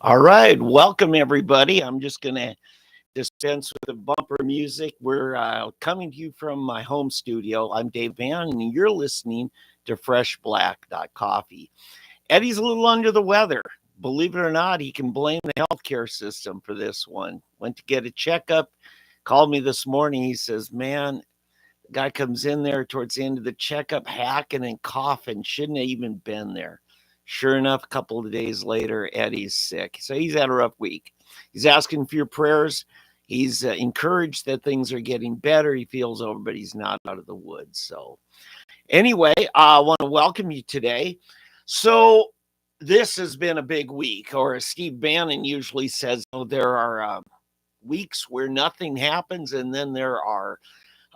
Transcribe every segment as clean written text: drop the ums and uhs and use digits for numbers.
All right, welcome everybody. I'm just going to dispense with the bumper music. We're coming to you from my home studio. I'm Dave Van, and you're listening to Fresh Black.Coffee. Eddie's a little under the weather. Believe it or not, he can blame the healthcare system for this one. Went to get a checkup, called me this morning. He says, man, the guy comes in there towards the end of the checkup, hacking and coughing. Shouldn't have even been there. Sure enough, a couple of days later, Eddie's sick. So he's had a rough week. He's asking for your prayers. He's encouraged that things are getting better. He feels over, but he's not out of the woods. So anyway, I want to welcome you today. So this has been a big week, or as Steve Bannon usually says, there are weeks where nothing happens, and then there are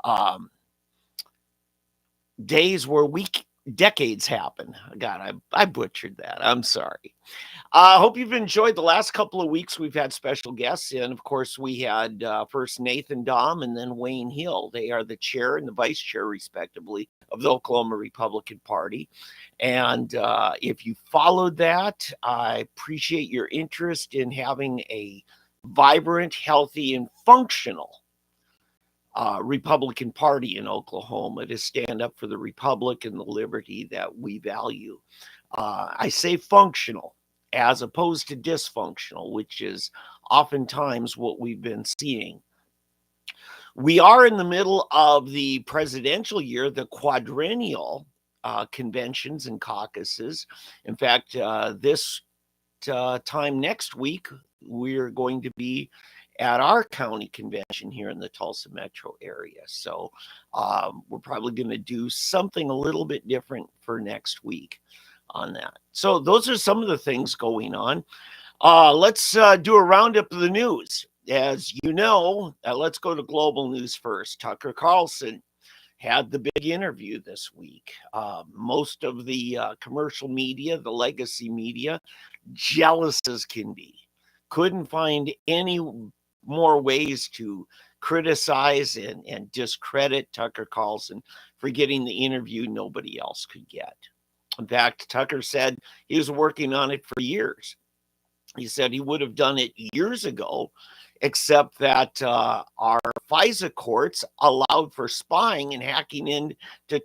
um, days where decades happen. God, I butchered that. I'm sorry. I hope you've enjoyed the last couple of weeks. We've had special guests in. Of course, we had first Nathan Dahm and then Wayne Hill. They are the chair and the vice chair, respectively, of the Oklahoma Republican Party. And if you followed that, I appreciate your interest in having a vibrant, healthy, and functional Republican Party in Oklahoma to stand up for the republic and the liberty that we value. I say functional as opposed to dysfunctional, which is oftentimes what we've been seeing. We are in the middle of the presidential year, the quadrennial conventions and caucuses. In fact, this time next week, we're going to be at our county convention here in the Tulsa metro area. So we're probably going to do something a little bit different for next week on that. So those are some of the things going on. Let's do a roundup of the news. As you know, let's go to global news first. Tucker Carlson had the big interview this week. Most of the commercial media, the legacy media, jealous as can be. Couldn't find any more ways to criticize and discredit Tucker Carlson for getting the interview nobody else could get. In fact, Tucker said he was working on it for years. He said he would have done it years ago, except that our FISA courts allowed for spying and hacking into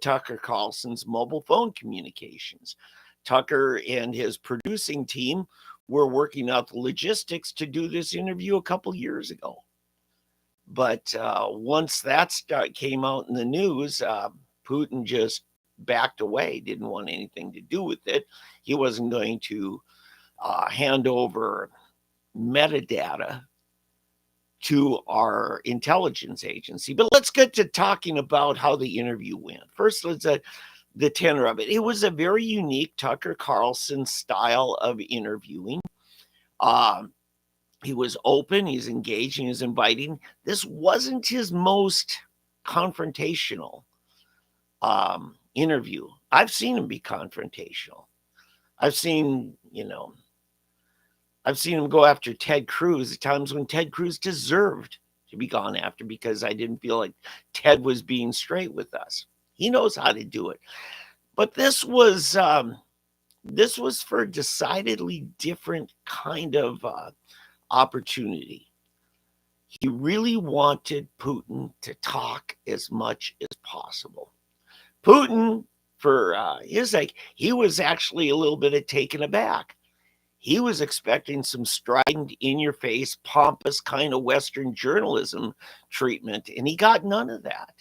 Tucker Carlson's mobile phone communications. Tucker and his producing team were working out the logistics to do this interview a couple years ago. But once that came out in the news, Putin just backed away, didn't want anything to do with it. He wasn't going to hand over metadata to our intelligence agency. But let's get to talking about how the interview went. First, the tenor of it. It was a very unique Tucker Carlson style of interviewing. He was open, he's engaging, he's inviting. This wasn't his most confrontational interview. I've seen him be confrontational. I've seen him go after Ted Cruz at times when Ted Cruz deserved to be gone after because I didn't feel like Ted was being straight with us. He knows how to do it. But this was for a decidedly different kind of opportunity. He really wanted Putin to talk as much as possible. Putin, for his sake, he was actually a little bit taken aback. He was expecting some strident, in-your-face, pompous kind of Western journalism treatment, and he got none of that.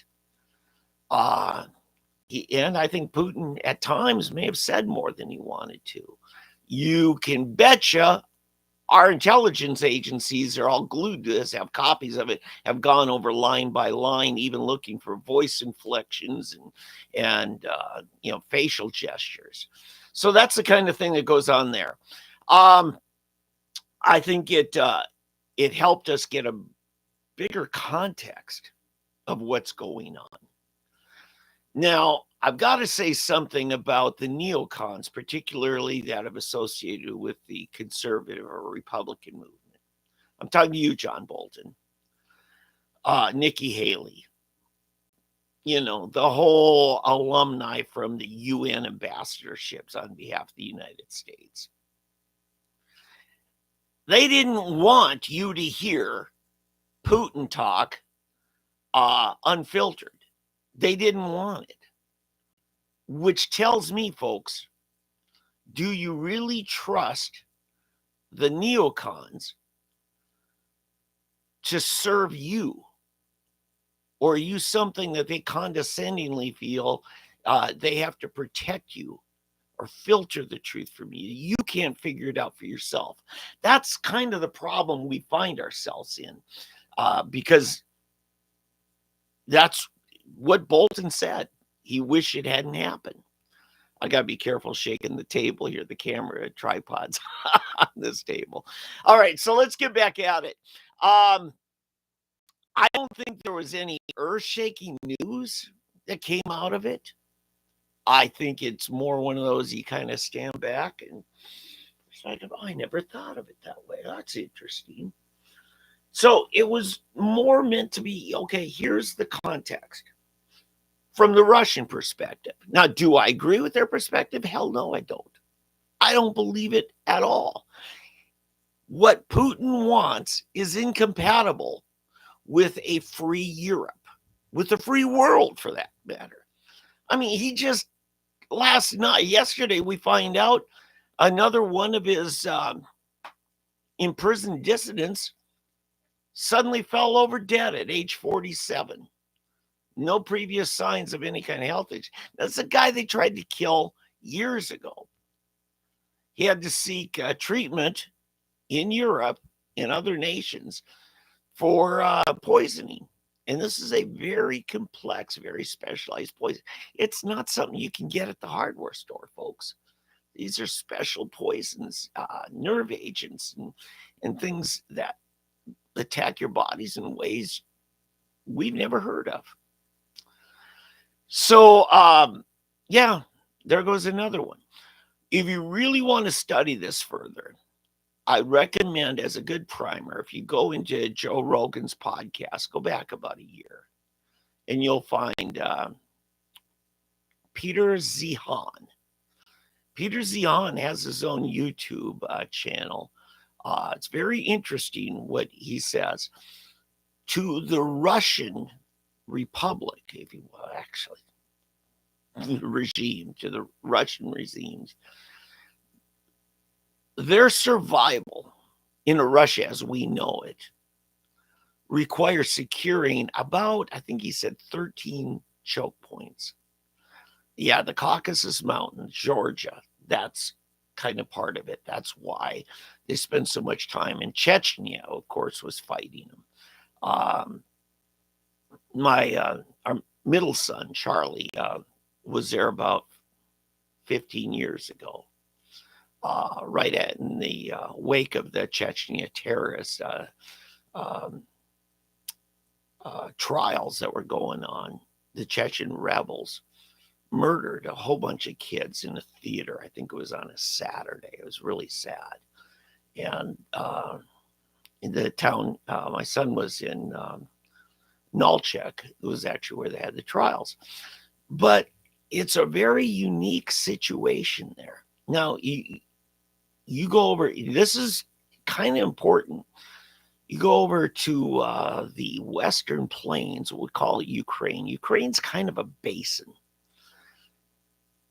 And I think Putin at times may have said more than he wanted to. You can betcha our intelligence agencies are all glued to this, have copies of it, have gone over line by line, even looking for voice inflections and facial gestures. So that's the kind of thing that goes on there. I think it helped us get a bigger context of what's going on. Now, I've got to say something about the neocons, particularly that have associated with the conservative or Republican movement. I'm talking to you, John Bolton, Nikki Haley, the whole alumni from the UN ambassadorships on behalf of the United States. They didn't want you to hear Putin talk unfiltered. They didn't want it, which tells me, folks, do you really trust the neocons to serve you? Or are you something that they condescendingly feel they have to protect you or filter the truth from you? You can't figure it out for yourself. That's kind of the problem we find ourselves in, because that's what Bolton said. He wished it hadn't happened. I got to be careful shaking the table here, the camera tripods on this table. All right, so let's get back at it. I don't think there was any earth-shaking news that came out of it. I think it's more one of those you kind of stand back and it's like, oh, I never thought of it that way. That's interesting. So it was more meant to be, okay, here's the context from the Russian perspective. Now, do I agree with their perspective? Hell no, I don't. I don't believe it at all. What Putin wants is incompatible with a free Europe, with a free world for that matter. I mean, he just yesterday, we find out another one of his imprisoned dissidents suddenly fell over dead at age 47. No previous signs of any kind of health issue. That's a guy they tried to kill years ago. He had to seek treatment in Europe and other nations for poisoning. And this is a very complex, very specialized poison. It's not something you can get at the hardware store, folks. These are special poisons, nerve agents, and things that attack your bodies in ways we've never heard of. So, yeah, there goes another one. If you really want to study this further, I recommend as a good primer, if you go into Joe Rogan's podcast, go back about a year, and you'll find Peter Zihan. Peter Zihan has his own YouTube channel. It's very interesting what he says. To the Russian Republic, if you will, actually, regime, to the Russian regimes, their survival in Russia as we know it requires securing about, I think he said 13 choke points. Yeah, the Caucasus Mountains, Georgia, that's kind of part of it. That's why they spend so much time in Chechnya, of course, was fighting them. Our middle son, Charlie, was there about 15 years ago, right in the wake of the Chechnya terrorist trials that were going on. The Chechen rebels murdered a whole bunch of kids in a theater. I think it was on a Saturday. It was really sad. And in the town, my son was in Nalchik. It was actually where they had the trials. But it's a very unique situation there. Now, you go over, this is kind of important. You go over to the Western Plains, what we call Ukraine. Ukraine's kind of a basin.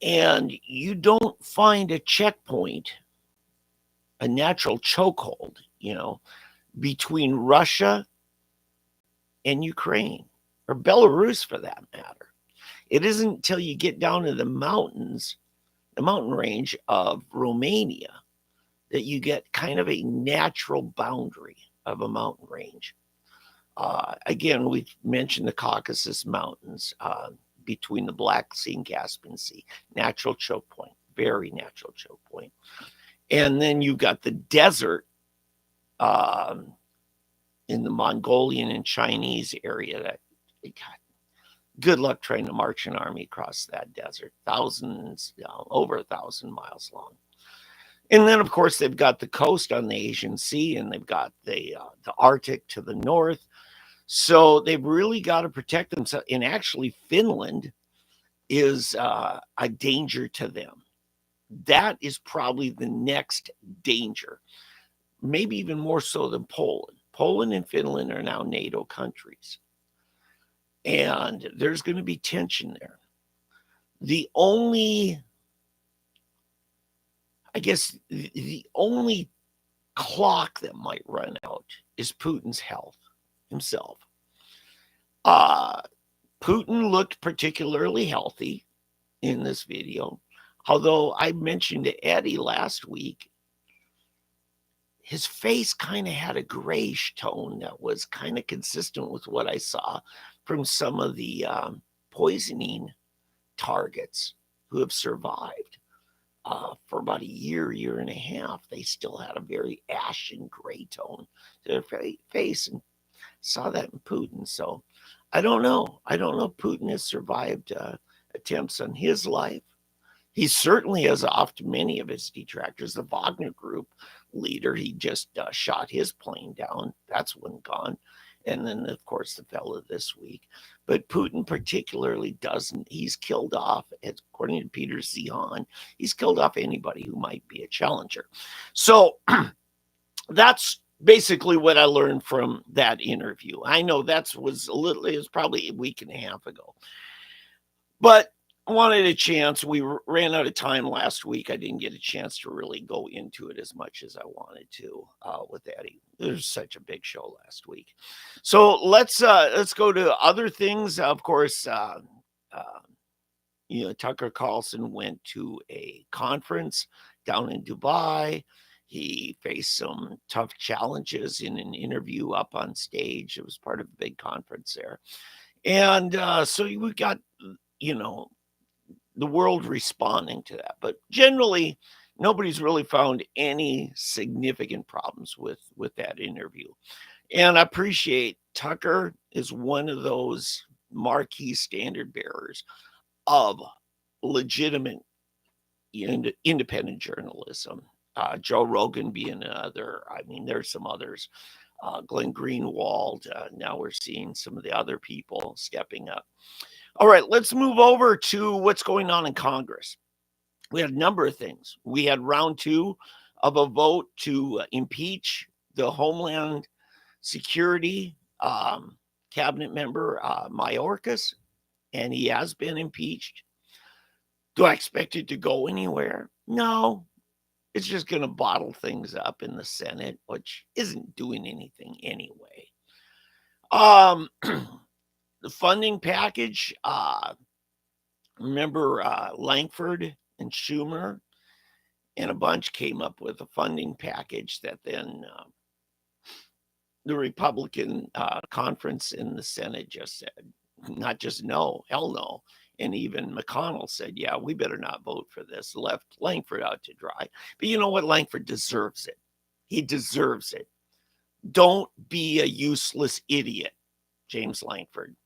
And you don't find a checkpoint, a natural chokehold, between Russia and Ukraine, or Belarus for that matter. It isn't until you get down to the mountains, the mountain range of Romania, that you get kind of a natural boundary of a mountain range. Again, we've mentioned the Caucasus Mountains between the Black Sea and Caspian Sea. Natural choke point, very natural choke point. And then you've got the desert in the Mongolian and Chinese area. That God, good luck trying to march an army across that desert. Thousands, over 1,000 miles long. And then, of course, they've got the coast on the Asian Sea, and they've got the Arctic to the north. So they've really got to protect themselves. And actually, Finland is a danger to them. That is probably the next danger. maybe even more so than Poland. Poland and Finland are now NATO countries. And there's going to be tension there. The only, I guess, the only clock that might run out is Putin's health himself. Uh, Putin looked particularly healthy in this video. Although I mentioned to Eddie last week, his face kind of had a grayish tone that was kind of consistent with what I saw from some of the poisoning targets who have survived for about a year and a half. They still had a very ashen gray tone to their face, and saw that in Putin. So I don't know. I don't know if Putin has survived attempts on his life. He certainly has offed many of his detractors. The Wagner Group leader, he just shot his plane down. That's one gone. And then, of course, the fellow this week. But Putin particularly doesn't. He's killed off, according to Peter Zihan, he's killed off anybody who might be a challenger. So that's basically what I learned from that interview. I know it was probably a week and a half ago. But I wanted a chance. We ran out of time last week. I didn't get a chance to really go into it as much as I wanted to with Eddie. There's such a big show last week. So let's go to other things. Of course, Tucker Carlson went to a conference down in Dubai. He faced some tough challenges in an interview up on stage. It was part of a big conference there. And so we got, the world responding to that. But generally, nobody's really found any significant problems with that interview. And I appreciate Tucker is one of those marquee standard bearers of legitimate independent journalism. Joe Rogan being another. I mean, there's some others. Glenn Greenwald. Now we're seeing some of the other people stepping up. All right, let's move over to what's going on in Congress. We had a number of things. We had round 2 of a vote to impeach the Homeland Security cabinet member, Mayorkas, and he has been impeached. Do I expect it to go anywhere? No. It's just going to bottle things up in the Senate, which isn't doing anything anyway. The funding package, remember Langford and Schumer and a bunch came up with a funding package that then the Republican conference in the Senate just said, not just no, hell no. And even McConnell said, yeah, we better not vote for this. Left Langford out to dry. But you know what? Langford deserves it. He deserves it. Don't be a useless idiot, James Langford.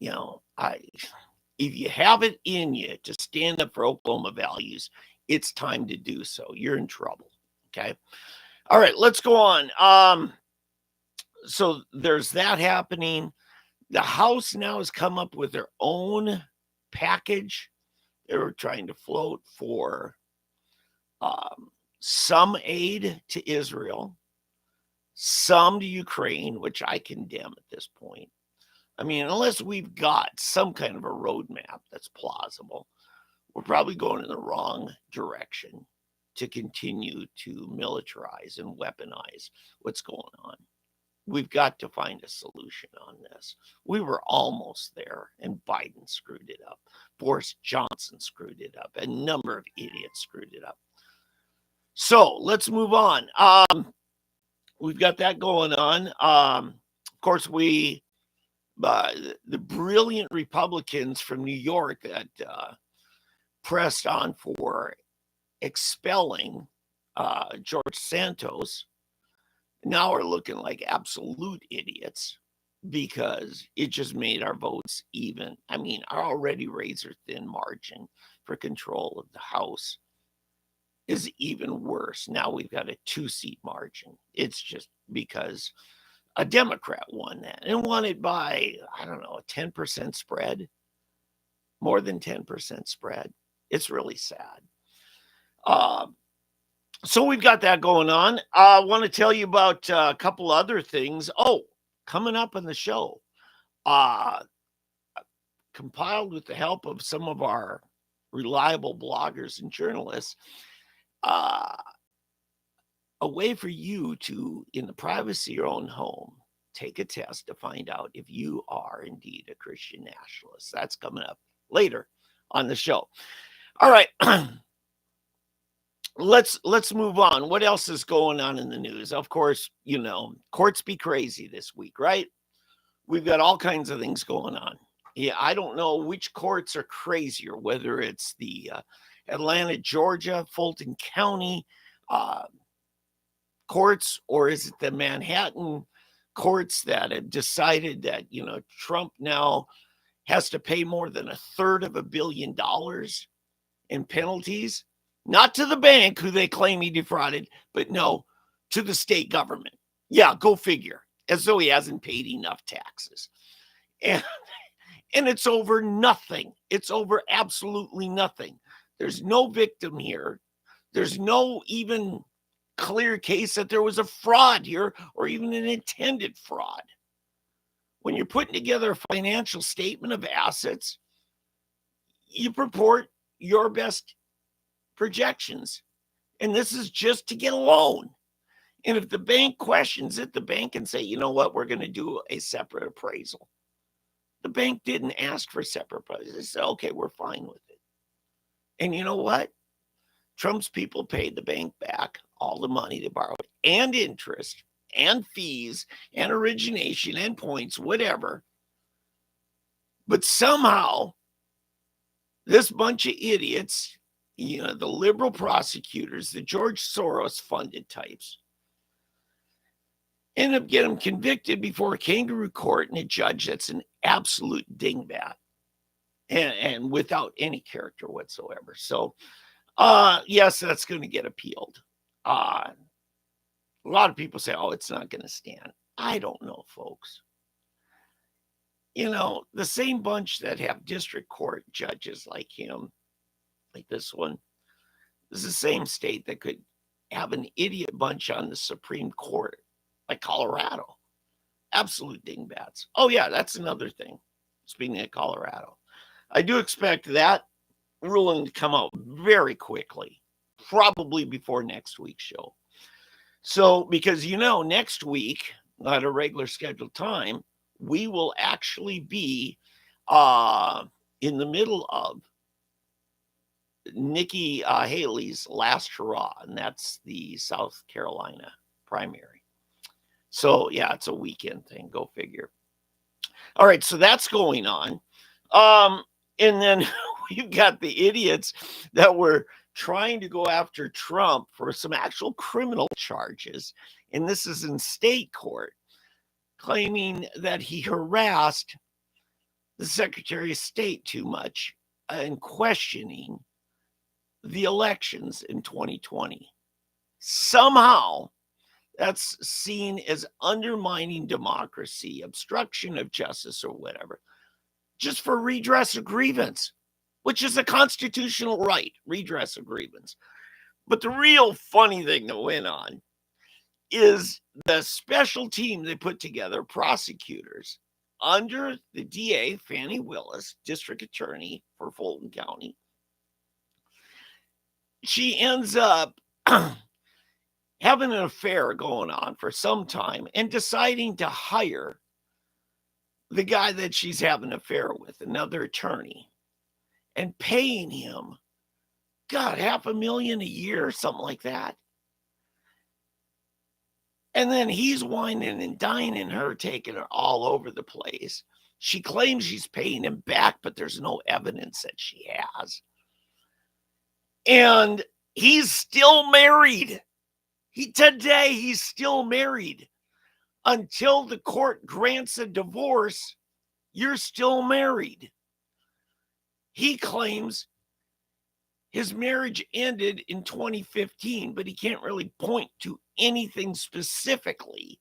If you have it in you to stand up for Oklahoma values, it's time to do so. You're in trouble. Okay. All right, let's go on. So there's that happening. The House now has come up with their own package. They were trying to float for some aid to Israel, some to Ukraine, which I condemn at this point. I mean, unless we've got some kind of a roadmap that's plausible, we're probably going in the wrong direction to continue to militarize and weaponize what's going on. We've got to find a solution on this. We were almost there, and Biden screwed it up. Boris Johnson screwed it up. A number of idiots screwed it up. So let's move on. We've got that going on. Of course, the brilliant Republicans from New York that pressed on for expelling George Santos now are looking like absolute idiots because it just made our votes even. I mean, our already razor thin margin for control of the House is even worse. Now we've got a 2-seat margin. It's just because a Democrat won that and won it by, I don't know, a 10% spread, more than 10% spread. It's really sad. So we've got that going on. I want to tell you about a couple other things. Oh, coming up on the show, uh, compiled with the help of some of our reliable bloggers and journalists, uh, a way for you to, in the privacy of your own home, take a test to find out if you are indeed a Christian nationalist. That's coming up later on the show. All right. Let's move on. What else is going on in the news? Of course, courts be crazy this week, right? We've got all kinds of things going on. Yeah, I don't know which courts are crazier, whether it's the Atlanta, Georgia, Fulton County uh, courts, or is it the Manhattan courts that have decided that, Trump now has to pay more than a third of $1 billion in penalties, not to the bank who they claim he defrauded, but no, to the state government. Yeah, go figure. As though he hasn't paid enough taxes. And, and it's over nothing. It's over absolutely nothing. There's no victim here. There's no even clear case that there was a fraud here or even an intended fraud. When you're putting together a financial statement of assets, you purport your best projections. And this is just to get a loan. And if the bank questions it, the bank can say, you know what, we're going to do a separate appraisal. The bank didn't ask for separate appraisal. They said, okay, we're fine with it. And you know what? Trump's people paid the bank back all the money they borrowed and interest and fees and origination and points, whatever. But somehow, this bunch of idiots, the liberal prosecutors, the George Soros funded types, end up getting them convicted before a kangaroo court and a judge that's an absolute dingbat and without any character whatsoever. So, yes, that's going to get appealed. A lot of people say, oh, it's not going to stand. I don't know, folks. The same bunch that have district court judges like him, like this one, is the same state that could have an idiot bunch on the Supreme Court, like Colorado. Absolute dingbats. Oh, yeah, that's another thing. Speaking of Colorado, I do expect that ruling to come out very quickly, probably before next week's show. So, because next week at a regular scheduled time, we will actually be in the middle of Nikki Haley's last hurrah, and that's the South Carolina primary. So, yeah, it's a weekend thing. Go figure. All right, so that's going on. And then we've got the idiots that were trying to go after Trump for some actual criminal charges. And this is in state court, claiming that he harassed the Secretary of State too much and questioning the elections in 2020. Somehow, that's seen as undermining democracy, obstruction of justice, or whatever, just for redress of grievance, which is a constitutional right, redress of grievance. But the real funny thing that went on is the special team they put together, prosecutors, under the DA, Fannie Willis, district attorney for Fulton County. She ends up having an affair going on for some time and deciding to hire the guy that she's having an affair with, another attorney, and paying him, God, $500,000 a year or something like that. And then he's whining and dining her, taking her all over the place. She claims she's paying him back, but there's no evidence that she has. And he's still married. Today he's still married. Until the court grants a divorce, you're still married. He claims his marriage ended in 2015, but he can't really point to anything specifically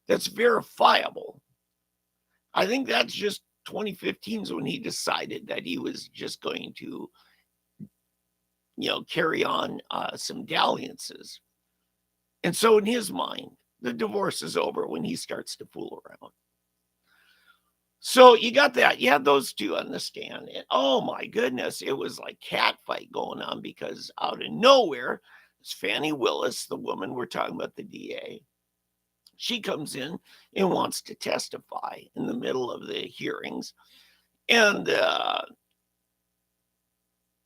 that's verifiable. I think that's just 2015 is when he decided that he was just going to carry on some dalliances. And so in his mind, the divorce is over when he starts to fool around. So you got that. You had those two on the stand. And oh my goodness, it was like cat fight going on because out of nowhere, it's Fannie Willis, the woman we're talking about, the DA. She comes in and wants to testify in the middle of the hearings. And the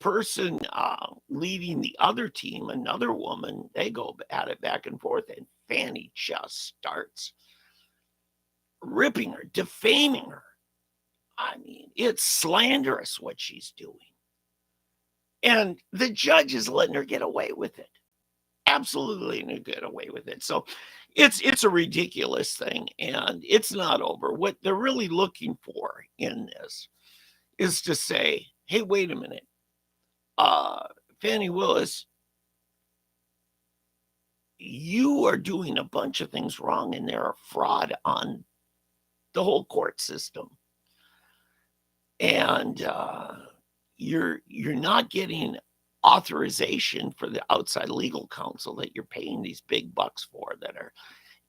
person leading the other team, another woman, they go at it back and forth. And Fannie just starts ripping her, defaming her. I mean, it's slanderous what she's doing. And the judge is letting her get away with it. Absolutely letting her get away with it. So it's a ridiculous thing, and it's not over. What they're really looking for in this is to say, hey, wait a minute. Fannie Willis, you are doing a bunch of things wrong, and they're a fraud on the whole court system. And you're not getting authorization for the outside legal counsel that you're paying these big bucks for, that are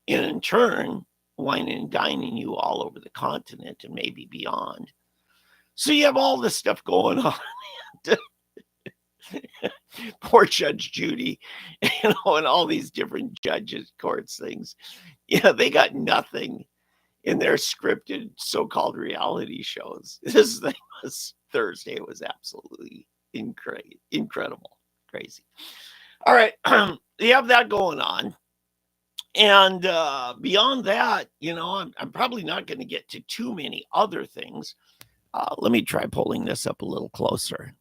in turn wining and dining you all over the continent and maybe beyond. So you have all this stuff going on. Poor Judge Judy, and all these different judges, courts, things. Yeah, they got nothing in their scripted so-called reality shows. This thing was Thursday. It was absolutely incredible, crazy. All right, you have that going on. And beyond that, I'm probably not going to get to too many other things. Let me try pulling this up a little closer.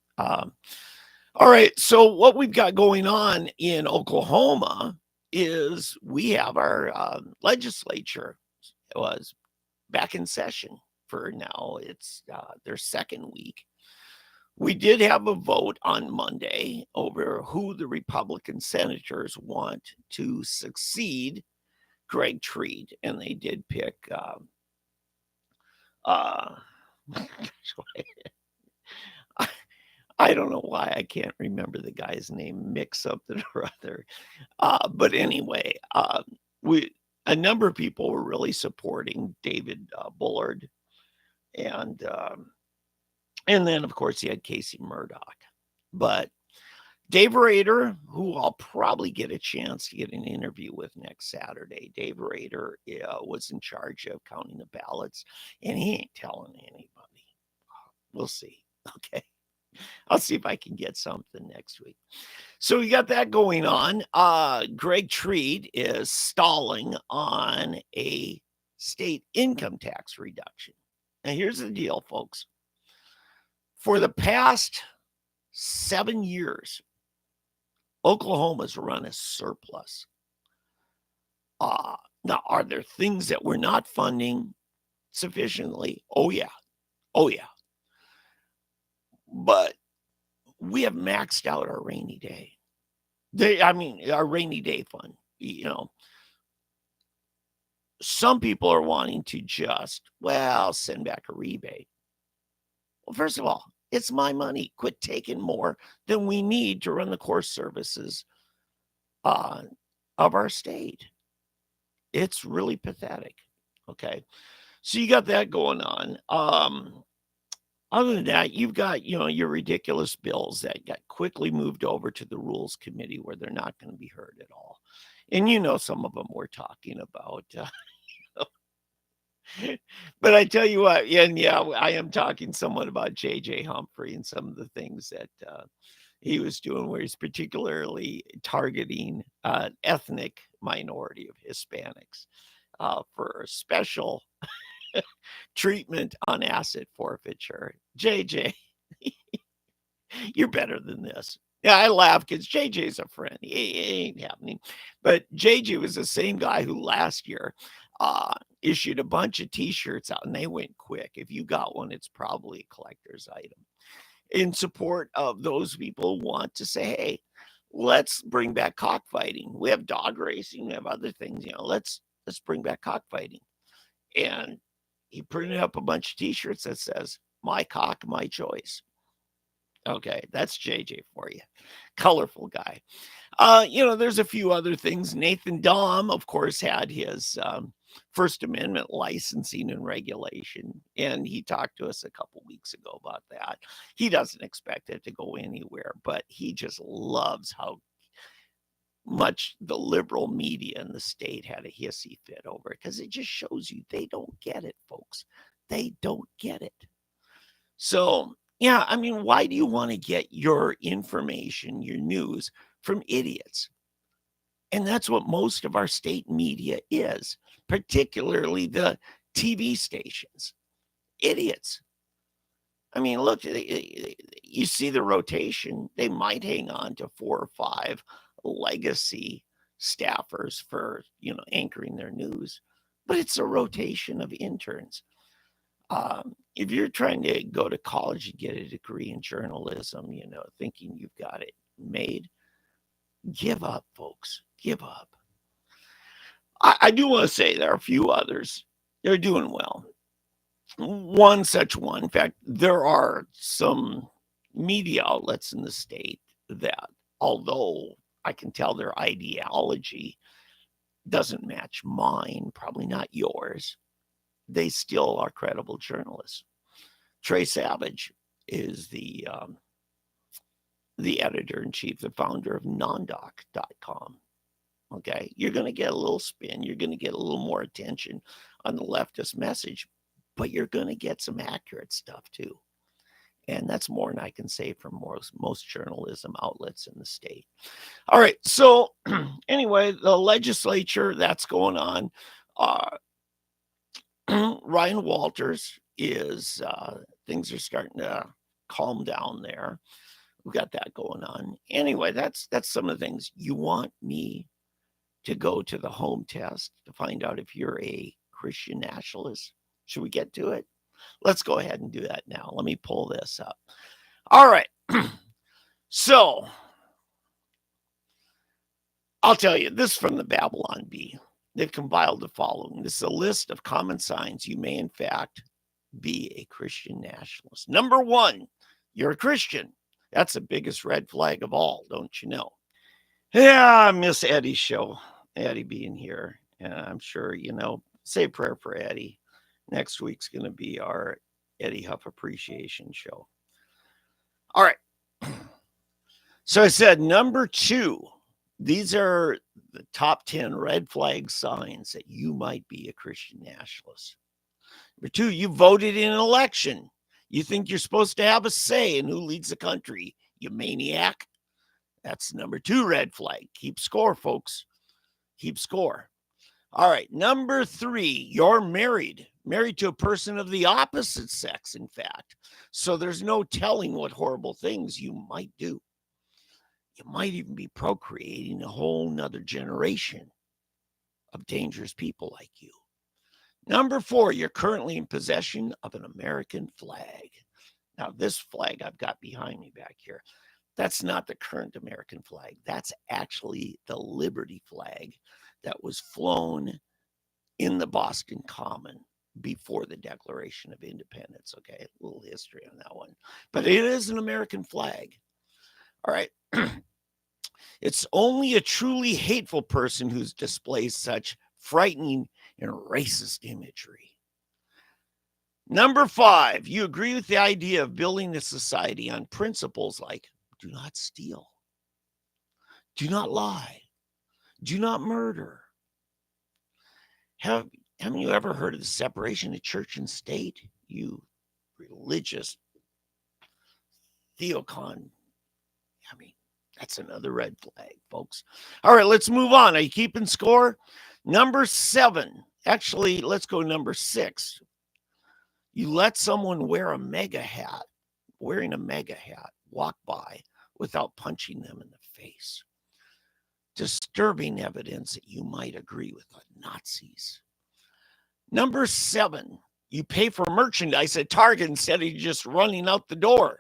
All right, so what we've got going on in Oklahoma is we have our legislature was back in session for now. It's their second week. We did have a vote on Monday over who the Republican senators want to succeed Greg Treat, and they did pick I don't know why I can't remember the guy's name, mix something or other. But anyway, a number of people were really supporting David Bullard, and then of course you had Casey Murdoch. But Dave Rader, who I'll probably get a chance to get an interview with next Saturday. Dave Rader was in charge of counting the ballots, and he ain't telling anybody. We'll see. Okay. I'll see if I can get something next week. So we got that going on. Greg Treat is stalling on a state income tax reduction. Now, here's the deal, folks. For the past 7 years, Oklahoma's run a surplus. Now, are there things that we're not funding sufficiently? Oh, yeah. But we have maxed out our rainy day. Our rainy day fund. Some people are wanting to just, send back a rebate. Well, first of all, it's my money. Quit taking more than we need to run the core services of our state. It's really pathetic. Okay. So you got that going on. Other than that, you've got, your ridiculous bills that got quickly moved over to the Rules Committee where they're not going to be heard at all. And some of them we're talking about. But I tell you what, I am talking somewhat about J.J. Humphrey and some of the things that he was doing, where he's particularly targeting an ethnic minority of Hispanics for special treatment on asset forfeiture. JJ, you're better than this. Yeah, I laugh because JJ's a friend. It ain't happening. But JJ was the same guy who last year issued a bunch of T-shirts out, and they went quick. If you got one, it's probably a collector's item. In support of those people who want to say, hey, let's bring back cockfighting. We have dog racing. We have other things. Let's bring back cockfighting. And he printed up a bunch of T-shirts that says, my cock, my choice. Okay, that's JJ for you. Colorful guy. There's a few other things. Nathan Dahm, of course, had his First Amendment licensing and regulation, and he talked to us a couple weeks ago about that. He doesn't expect it to go anywhere, but he just loves how much the liberal media in the state had a hissy fit over it because it just shows you they don't get it, folks. They don't get it. So, yeah, I mean, why do you want to get your information, your news from idiots? And that's what most of our state media is, particularly the TV stations. Idiots. I mean, look, you see the rotation. They might hang on to 4 or 5 legacy staffers for, anchoring their news, but it's a rotation of interns. If you're trying to go to college and get a degree in journalism, thinking you've got it made, give up, folks. Give up. I do want to say there are a few others. They're doing well. One such one, in fact, there are some media outlets in the state that, although I can tell their ideology doesn't match mine, probably not yours, they still are credible journalists. Trey Savage is the editor-in-chief, the founder of nondoc.com. Okay, you're going to get a little spin. You're going to get a little more attention on the leftist message, but you're going to get some accurate stuff too. And that's more than I can say for most journalism outlets in the state. All right, so anyway, the legislature, that's going on. Ryan Walters is, things are starting to calm down there. We've got that going on. Anyway, that's some of the things. You want me to go to the home test to find out if you're a Christian nationalist? Should we get to it? Let's go ahead and do that now. Let me pull this up. All right. So I'll tell you, this is from the Babylon Bee. They've compiled the following. This is a list of common signs you may, in fact, be a Christian nationalist. Number 1, you're a Christian. That's the biggest red flag of all, don't you know? Yeah, I miss Eddie's show. Eddie being here. And I'm sure, say a prayer for Eddie. Next week's going to be our Eddie Huff Appreciation Show. All right. So I said, number 2, these are the top 10 red flag signs that you might be a Christian nationalist. Number 2, you voted in an election. You think you're supposed to have a say in who leads the country, you maniac. That's number 2 red flag. Keep score, folks. Keep score. All right. Number 3, you're married to a person of the opposite sex, in fact. So there's no telling what horrible things you might do. You might even be procreating a whole nother generation of dangerous people like you. Number 4, you're currently in possession of an American flag. Now, this flag I've got behind me back here, that's not the current American flag. That's actually the Liberty flag that was flown in the Boston Common before the Declaration of Independence. Okay, a little history on that one. But it is an American flag. All right. It's only a truly hateful person who displays such frightening and racist imagery. Number 5, you agree with the idea of building a society on principles like do not steal, do not lie, do not murder. Haven't you ever heard of the separation of church and state? You religious theocon. I mean, that's another red flag, folks. All right, let's move on. Are you keeping score? Number 7. Actually, let's go number 6. You let someone wearing a mega hat, walk by without punching them in the face. Disturbing evidence that you might agree with the Nazis. Number 7, you pay for merchandise at Target instead of just running out the door.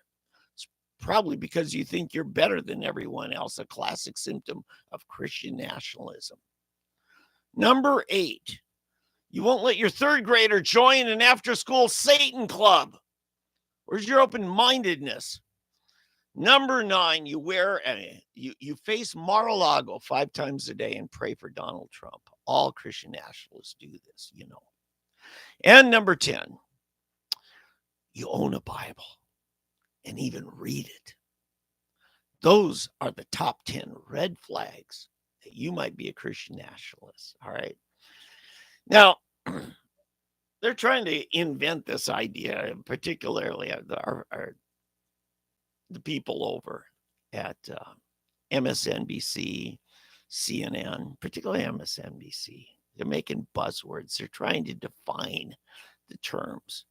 It's probably because you think you're better than everyone else, a classic symptom of Christian nationalism. Number 8, you won't let your 3rd grader join an after-school Satan club. Where's your open-mindedness? Number 9, you face Mar-a-Lago 5 times a day and pray for Donald Trump. All Christian nationalists do this, you know. And number 10, you own a Bible and even read it. Those are the top 10 red flags that you might be a Christian nationalist. All right. Now, they're trying to invent this idea, particularly the people over at MSNBC, CNN, particularly MSNBC. They're making buzzwords. They're trying to define the terms.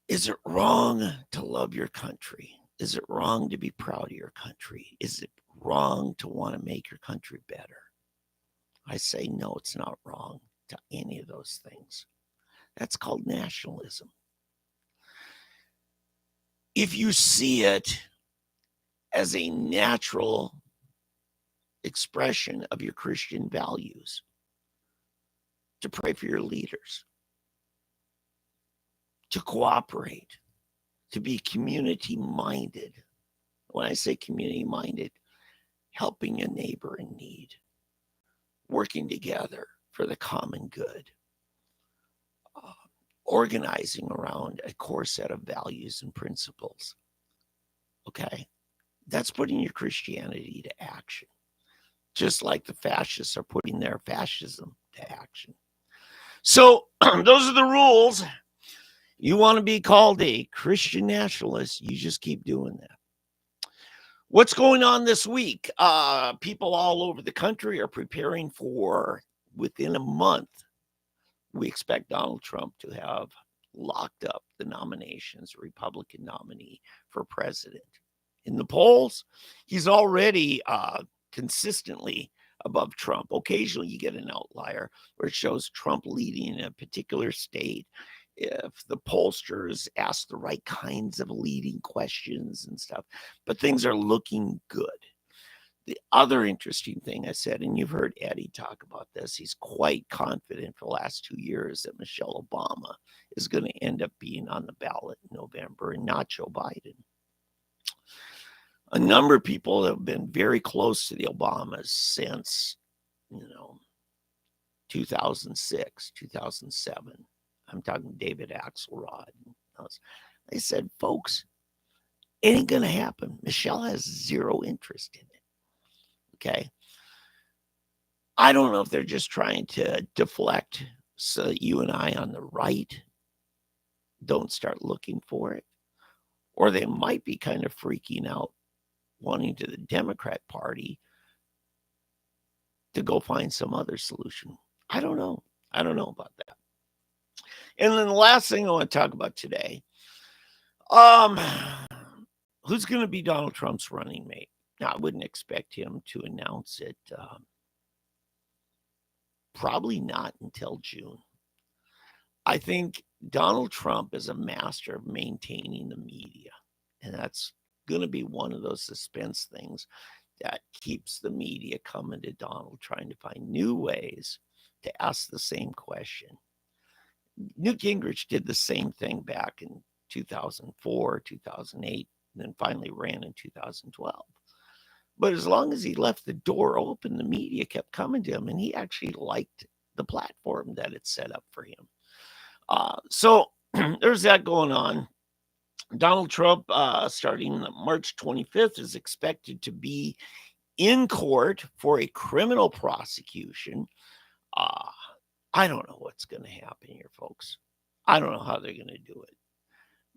Is it wrong to love your country? Is it wrong to be proud of your country? Is it wrong to want to make your country better? I say no, it's not wrong to any of those things. That's called nationalism. If you see it as a natural expression of your Christian values, to pray for your leaders, to cooperate, to be community-minded. When I say community-minded, helping a neighbor in need, working together for the common good, organizing around a core set of values and principles. Okay? That's putting your Christianity to action, just like the fascists are putting their fascism to action. So those are the rules. You want to be called a Christian nationalist, you just keep doing that. What's going on this week? People all over the country are preparing for, within a month, we expect Donald Trump to have locked up the nominations, Republican nominee for president. In the polls, he's already consistently above Trump. Occasionally, you get an outlier where it shows Trump leading in a particular state if the pollsters ask the right kinds of leading questions and stuff. But things are looking good. The other interesting thing I said, and you've heard Eddie talk about this, he's quite confident for the last 2 years that Michelle Obama is going to end up being on the ballot in November and not Joe Biden. A number of people have been very close to the Obamas since, 2006, 2007. I'm talking David Axelrod. They said, folks, it ain't going to happen. Michelle has zero interest in it. Okay. I don't know if they're just trying to deflect so that you and I on the right don't start looking for it, or they might be kind of freaking out, wanting to the Democrat Party to go find some other solution. I don't know. I don't know about that. And then the last thing I want to talk about today, who's going to be Donald Trump's running mate? Now, I wouldn't expect him to announce it. Probably not until June. I think Donald Trump is a master of maintaining the media. And that's going to be one of those suspense things that keeps the media coming to Donald, trying to find new ways to ask the same question. Newt Gingrich did the same thing back in 2004, 2008, and then finally ran in 2012. But as long as he left the door open, the media kept coming to him, and he actually liked the platform that it set up for him. So there's that going on. Donald Trump, starting March 25th, is expected to be in court for a criminal prosecution. I don't know what's going to happen here, folks. I don't know how they're going to do it.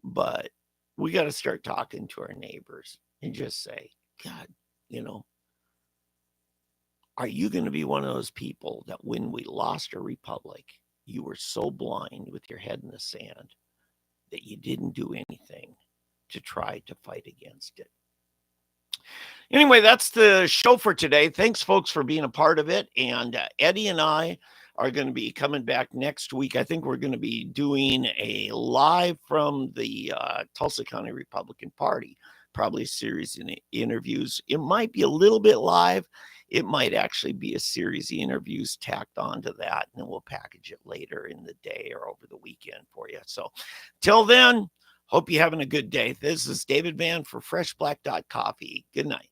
But we got to start talking to our neighbors and just say, God, are you going to be one of those people that when we lost a republic, you were so blind with your head in the sand that you didn't do anything to try to fight against it? Anyway, that's the show for today. Thanks, folks, for being a part of it. And Eddie and I are going to be coming back next week. I think we're going to be doing a live from the Tulsa County Republican Party, probably a series of interviews. It might be a little bit live. It might actually be a series of interviews tacked onto that, and then we'll package it later in the day or over the weekend for you. So till then, Hope you're having a good day. This is David Van for Fresh Black Coffee. Good night.